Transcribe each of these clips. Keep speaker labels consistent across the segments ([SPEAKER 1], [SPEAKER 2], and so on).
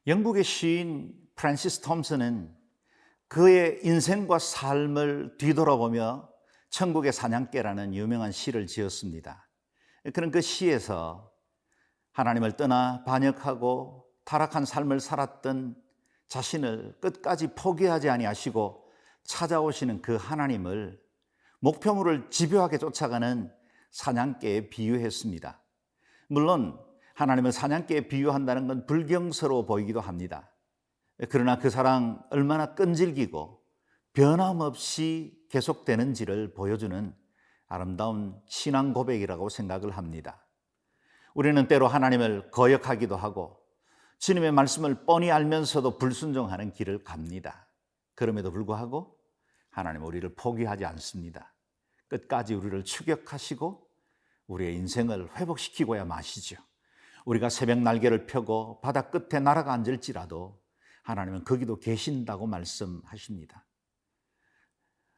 [SPEAKER 1] 영국의 시인 프랜시스 톰슨은 그의 인생과 삶을 뒤돌아보며 천국의 사냥개라는 유명한 시를 지었습니다. 그는 그 시에서 하나님을 떠나 반역하고 타락한 삶을 살았던 자신을 끝까지 포기하지 아니하시고 찾아오시는 그 하나님을 목표물을 집요하게 쫓아가는 사냥개에 비유했습니다. 물론 하나님을 사냥개에 비유한다는 건 불경스러워 보이기도 합니다. 그러나 그 사랑 얼마나 끈질기고 변함없이 계속되는지를 보여주는 아름다운 신앙 고백이라고 생각을 합니다. 우리는 때로 하나님을 거역하기도 하고 주님의 말씀을 뻔히 알면서도 불순종하는 길을 갑니다. 그럼에도 불구하고 하나님은 우리를 포기하지 않습니다. 끝까지 우리를 추격하시고 우리의 인생을 회복시키고야 마시죠. 우리가 새벽 날개를 펴고 바다 끝에 날아가 앉을지라도 하나님은 거기도 계신다고 말씀하십니다.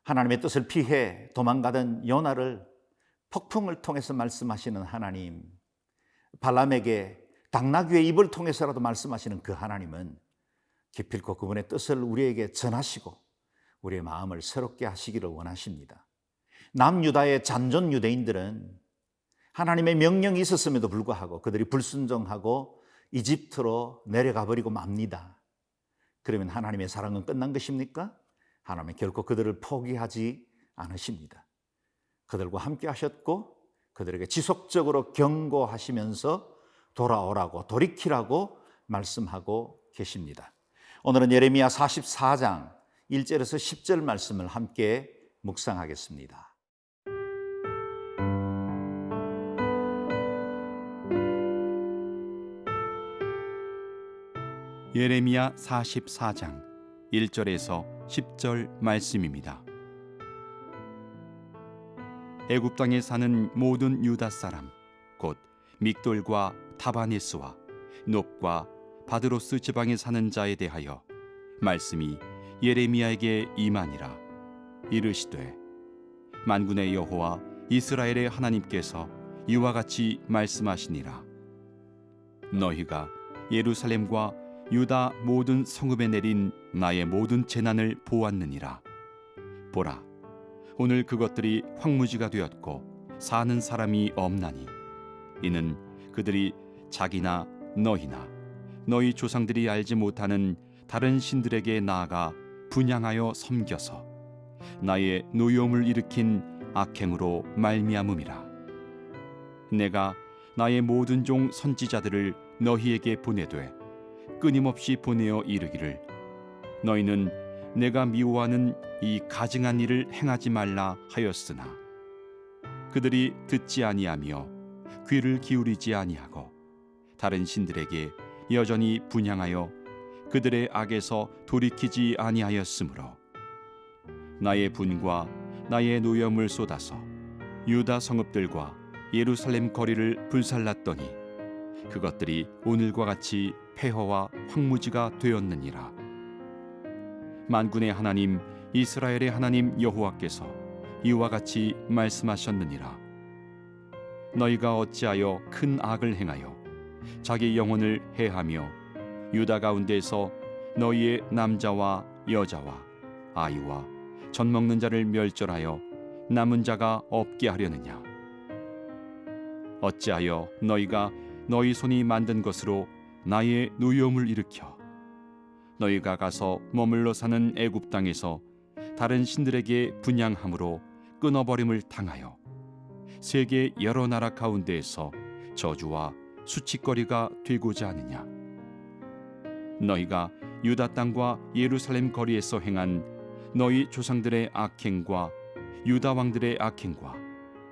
[SPEAKER 1] 하나님의 뜻을 피해 도망가던 요나를 폭풍을 통해서 말씀하시는 하나님, 발람에게 당나귀의 입을 통해서라도 말씀하시는 그 하나님은 기필코 그분의 뜻을 우리에게 전하시고 우리의 마음을 새롭게 하시기를 원하십니다. 남유다의 잔존 유대인들은 하나님의 명령이 있었음에도 불구하고 그들이 불순종하고 이집트로 내려가 버리고 맙니다. 그러면 하나님의 사랑은 끝난 것입니까? 하나님은 결코 그들을 포기하지 않으십니다. 그들과 함께 하셨고 그들에게 지속적으로 경고하시면서 돌아오라고 돌이키라고 말씀하고 계십니다. 오늘은 예레미야 44장 1절에서 10절 말씀을 함께 묵상하겠습니다.
[SPEAKER 2] 예레미야 44장 1절에서 10절 말씀입니다. 애굽 땅에 사는 모든 유다 사람 곧 믹돌과 타바네스와 놉과 바드로스 지방에 사는 자에 대하여 말씀이 예레미야에게 임하니라. 이르시되 만군의 여호와 이스라엘의 하나님께서 이와 같이 말씀하시니라. 너희가 예루살렘과 유다 모든 성읍에 내린 나의 모든 재난을 보았느니라. 보라, 오늘 그것들이 황무지가 되었고 사는 사람이 없나니 이는 그들이 자기나 너희나 너희 조상들이 알지 못하는 다른 신들에게 나아가 분향하여 섬겨서 나의 노여움을 일으킨 악행으로 말미암음이라. 내가 나의 모든 종 선지자들을 너희에게 보내되 끊임없이 보내어 이르기를 너희는 내가 미워하는 이 가증한 일을 행하지 말라 하였으나 그들이 듣지 아니하며 귀를 기울이지 아니하고 다른 신들에게 여전히 분향하여 그들의 악에서 돌이키지 아니하였으므로 나의 분과 나의 노염을 쏟아서 유다 성읍들과 예루살렘 거리를 불살랐더니 그것들이 오늘과 같이 폐허와 황무지가 되었느니라. 만군의 하나님 이스라엘의 하나님 여호와께서 이와 같이 말씀하셨느니라. 너희가 어찌하여 큰 악을 행하여 자기 영혼을 해하며 유다 가운데서 너희의 남자와 여자와 아이와 젖 먹는 자를 멸절하여 남은 자가 없게 하려느냐. 어찌하여 너희가 너희 손이 만든 것으로 나의 노여움을 일으켜 너희가 가서 머물러 사는 애굽 땅에서 다른 신들에게 분향함으로 끊어버림을 당하여 세계 여러 나라 가운데에서 저주와 수치거리가 되고자 하느냐. 너희가 유다 땅과 예루살렘 거리에서 행한 너희 조상들의 악행과 유다 왕들의 악행과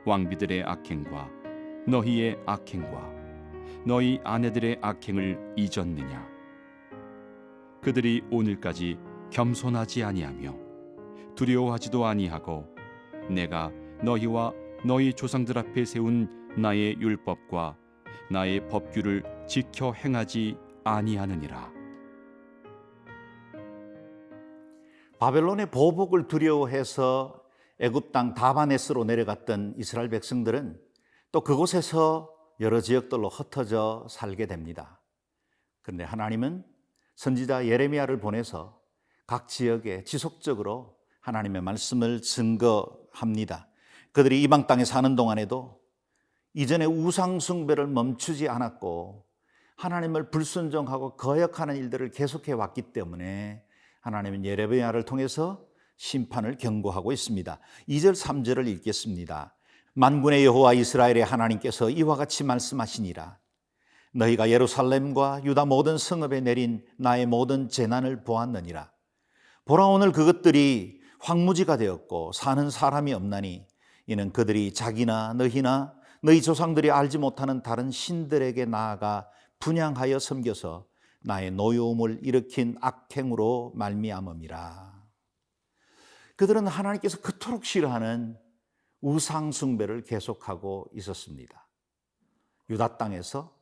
[SPEAKER 2] 왕비들의 악행과 너희의 악행과 너희 아내들의 악행을 잊었느냐. 그들이 오늘까지 겸손하지 아니하며 두려워하지도 아니하고 내가 너희와 너희 조상들 앞에 세운 나의 율법과 나의 법규를 지켜 행하지 아니하느니라.
[SPEAKER 1] 바벨론의 보복을 두려워해서 애굽 땅 다바네스로 내려갔던 이스라엘 백성들은 또 그곳에서 여러 지역들로 흩어져 살게 됩니다. 그런데 하나님은 선지자 예레미야를 보내서 각 지역에 지속적으로 하나님의 말씀을 증거합니다. 그들이 이방 땅에 사는 동안에도 이전에 우상 숭배를 멈추지 않았고 하나님을 불순종하고 거역하는 일들을 계속해 왔기 때문에 하나님은 예레미야를 통해서 심판을 경고하고 있습니다. 2절 3절을 읽겠습니다. 만군의 여호와 이스라엘의 하나님께서 이와 같이 말씀하시니라. 너희가 예루살렘과 유다 모든 성읍에 내린 나의 모든 재난을 보았느니라. 보라, 오늘 그것들이 황무지가 되었고 사는 사람이 없나니 이는 그들이 자기나 너희나 너희 조상들이 알지 못하는 다른 신들에게 나아가 분향하여 섬겨서 나의 노여움을 일으킨 악행으로 말미암음이라. 그들은 하나님께서 그토록 싫어하는 우상 숭배를 계속하고 있었습니다. 유다 땅에서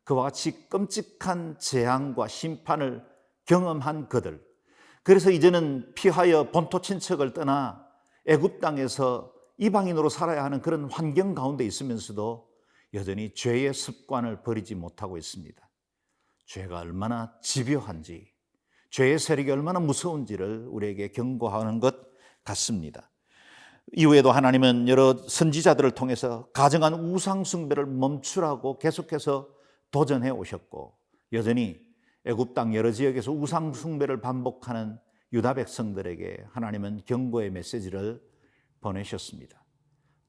[SPEAKER 1] 그와 같이 끔찍한 재앙과 심판을 경험한 그들, 그래서 이제는 피하여 본토 친척을 떠나 애굽 땅에서 이방인으로 살아야 하는 그런 환경 가운데 있으면서도 여전히 죄의 습관을 버리지 못하고 있습니다. 죄가 얼마나 집요한지, 죄의 세력이 얼마나 무서운지를 우리에게 경고하는 것 같습니다. 이후에도 하나님은 여러 선지자들을 통해서 가정한 우상 숭배를 멈추라고 계속해서 도전해 오셨고, 여전히 애굽 땅 여러 지역에서 우상 숭배를 반복하는 유다 백성들에게 하나님은 경고의 메시지를 보내셨습니다.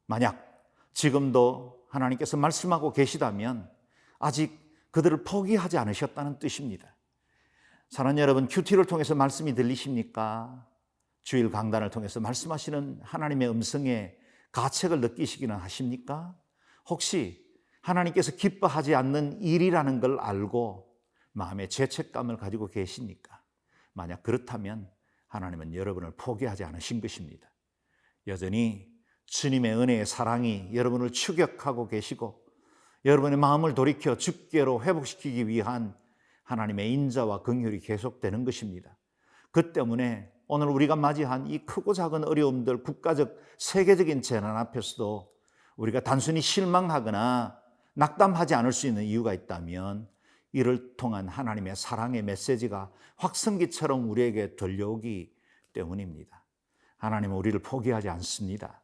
[SPEAKER 1] 만약 지금도 하나님께서 말씀하고 계시다면 아직 그들을 포기하지 않으셨다는 뜻입니다. 사랑하는 여러분, 큐티를 통해서 말씀이 들리십니까? 주일 강단을 통해서 말씀하시는 하나님의 음성에 가책을 느끼시기는 하십니까? 혹시 하나님께서 기뻐하지 않는 일이라는 걸 알고 마음에 죄책감을 가지고 계십니까? 만약 그렇다면 하나님은 여러분을 포기하지 않으신 것입니다. 여전히 주님의 은혜의 사랑이 여러분을 추격하고 계시고 여러분의 마음을 돌이켜 주께로 회복시키기 위한 하나님의 인자와 긍휼이 계속되는 것입니다. 그 때문에 오늘 우리가 맞이한 이 크고 작은 어려움들, 국가적, 세계적인 재난 앞에서도 우리가 단순히 실망하거나 낙담하지 않을 수 있는 이유가 있다면 이를 통한 하나님의 사랑의 메시지가 확성기처럼 우리에게 들려오기 때문입니다. 하나님은 우리를 포기하지 않습니다.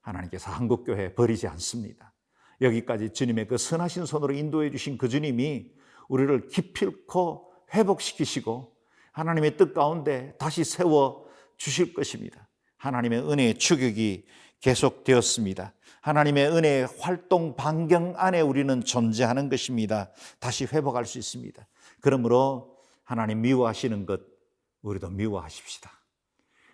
[SPEAKER 1] 하나님께서 한국교회 버리지 않습니다. 여기까지 주님의 그 선하신 손으로 인도해 주신 그 주님이 우리를 기필코 회복시키시고 하나님의 뜻 가운데 다시 세워 주실 것입니다. 하나님의 은혜의 추격이 계속되었습니다. 하나님의 은혜의 활동 반경 안에 우리는 존재하는 것입니다. 다시 회복할 수 있습니다. 그러므로 하나님 미워하시는 것 우리도 미워하십시다.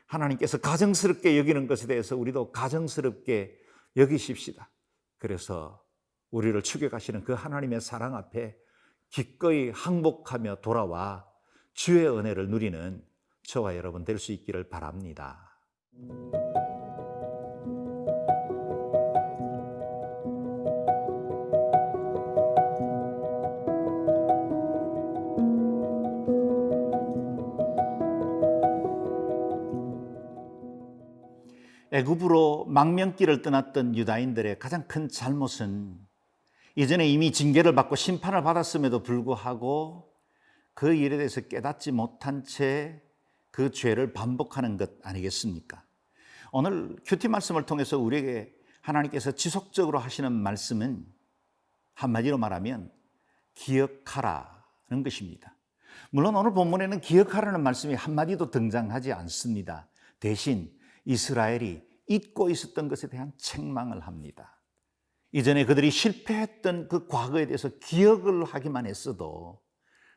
[SPEAKER 1] 하나님께서 가정스럽게 여기는 것에 대해서 우리도 가정스럽게 여기십시다. 그래서 우리를 추격하시는 그 하나님의 사랑 앞에 기꺼이 항복하며 돌아와 주의 은혜를 누리는 저와 여러분 될 수 있기를 바랍니다. 애굽으로 망명길을 떠났던 유다인들의 가장 큰 잘못은 이전에 이미 징계를 받고 심판을 받았음에도 불구하고 그 일에 대해서 깨닫지 못한 채 그 죄를 반복하는 것 아니겠습니까? 오늘 큐티 말씀을 통해서 우리에게 하나님께서 지속적으로 하시는 말씀은 한마디로 말하면 기억하라는 것입니다. 물론 오늘 본문에는 기억하라는 말씀이 한마디도 등장하지 않습니다. 대신 이스라엘이 잊고 있었던 것에 대한 책망을 합니다. 이전에 그들이 실패했던 그 과거에 대해서 기억을 하기만 했어도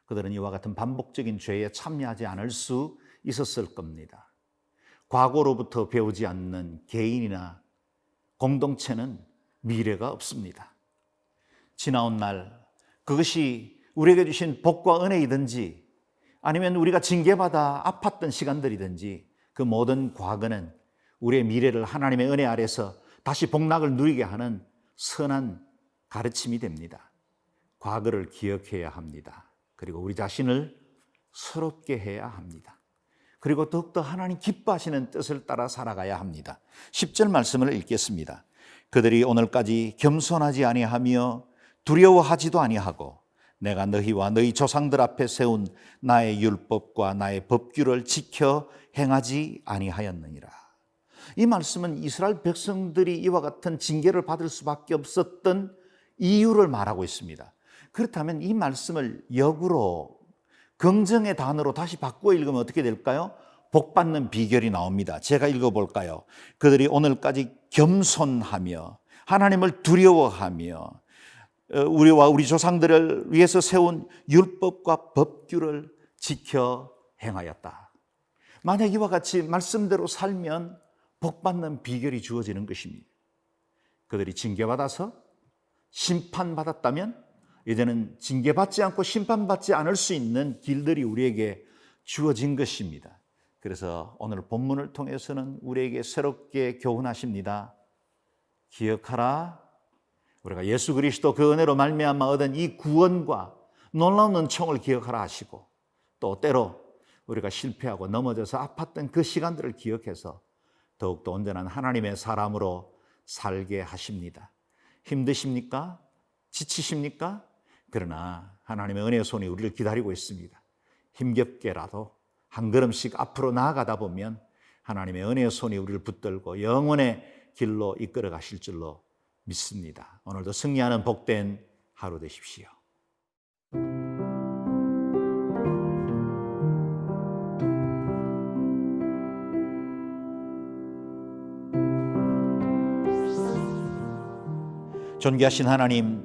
[SPEAKER 1] 그들은 이와 같은 반복적인 죄에 참여하지 않을 수 있었을 겁니다. 과거로부터 배우지 않는 개인이나 공동체는 미래가 없습니다. 지나온 날 그것이 우리에게 주신 복과 은혜이든지 아니면 우리가 징계받아 아팠던 시간들이든지 그 모든 과거는 우리의 미래를 하나님의 은혜 아래서 다시 복락을 누리게 하는 선한 가르침이 됩니다. 과거를 기억해야 합니다. 그리고 우리 자신을 새롭게 해야 합니다. 그리고 더욱더 하나님 기뻐하시는 뜻을 따라 살아가야 합니다. 10절 말씀을 읽겠습니다. 그들이 오늘까지 겸손하지 아니하며 두려워하지도 아니하고 내가 너희와 너희 조상들 앞에 세운 나의 율법과 나의 법규를 지켜 행하지 아니하였느니라. 이 말씀은 이스라엘 백성들이 이와 같은 징계를 받을 수밖에 없었던 이유를 말하고 있습니다. 그렇다면 이 말씀을 역으로 긍정의 단어로 다시 바꾸어 읽으면 어떻게 될까요? 복받는 비결이 나옵니다. 제가 읽어볼까요? 그들이 오늘까지 겸손하며 하나님을 두려워하며 우리와 우리 조상들을 위해서 세운 율법과 법규를 지켜 행하였다. 만약 이와 같이 말씀대로 살면 복받는 비결이 주어지는 것입니다. 그들이 징계받아서 심판받았다면 이제는 징계받지 않고 심판받지 않을 수 있는 길들이 우리에게 주어진 것입니다. 그래서 오늘 본문을 통해서는 우리에게 새롭게 교훈하십니다. 기억하라. 우리가 예수 그리스도 그 은혜로 말미암아 얻은 이 구원과 놀라운 은총을 기억하라 하시고, 또 때로 우리가 실패하고 넘어져서 아팠던 그 시간들을 기억해서 더욱더 온전한 하나님의 사람으로 살게 하십니다. 힘드십니까? 지치십니까? 그러나 하나님의 은혜의 손이 우리를 기다리고 있습니다. 힘겹게라도 한 걸음씩 앞으로 나아가다 보면 하나님의 은혜의 손이 우리를 붙들고 영원의 길로 이끌어 가실 줄로 믿습니다. 오늘도 승리하는 복된 하루 되십시오. 존귀하신 하나님,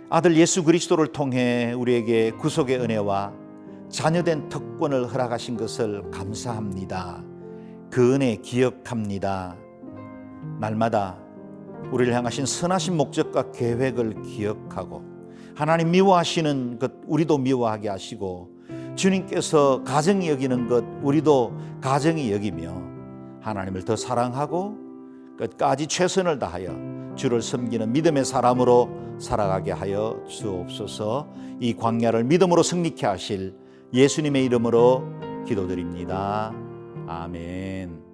[SPEAKER 1] 아들 예수 그리스도를 통해 우리에게 구속의 은혜와 자녀된 특권을 허락하신 것을 감사합니다. 그 은혜 기억합니다. 날마다 우리를 향하신 선하신 목적과 계획을 기억하고 하나님 미워하시는 것 우리도 미워하게 하시고 주님께서 가정이 여기는 것 우리도 가정이 여기며 하나님을 더 사랑하고 끝까지 최선을 다하여 주를 섬기는 믿음의 사람으로 살아가게 하여 주옵소서. 이 광야를 믿음으로 승리케 하실 예수님의 이름으로 기도드립니다. 아멘.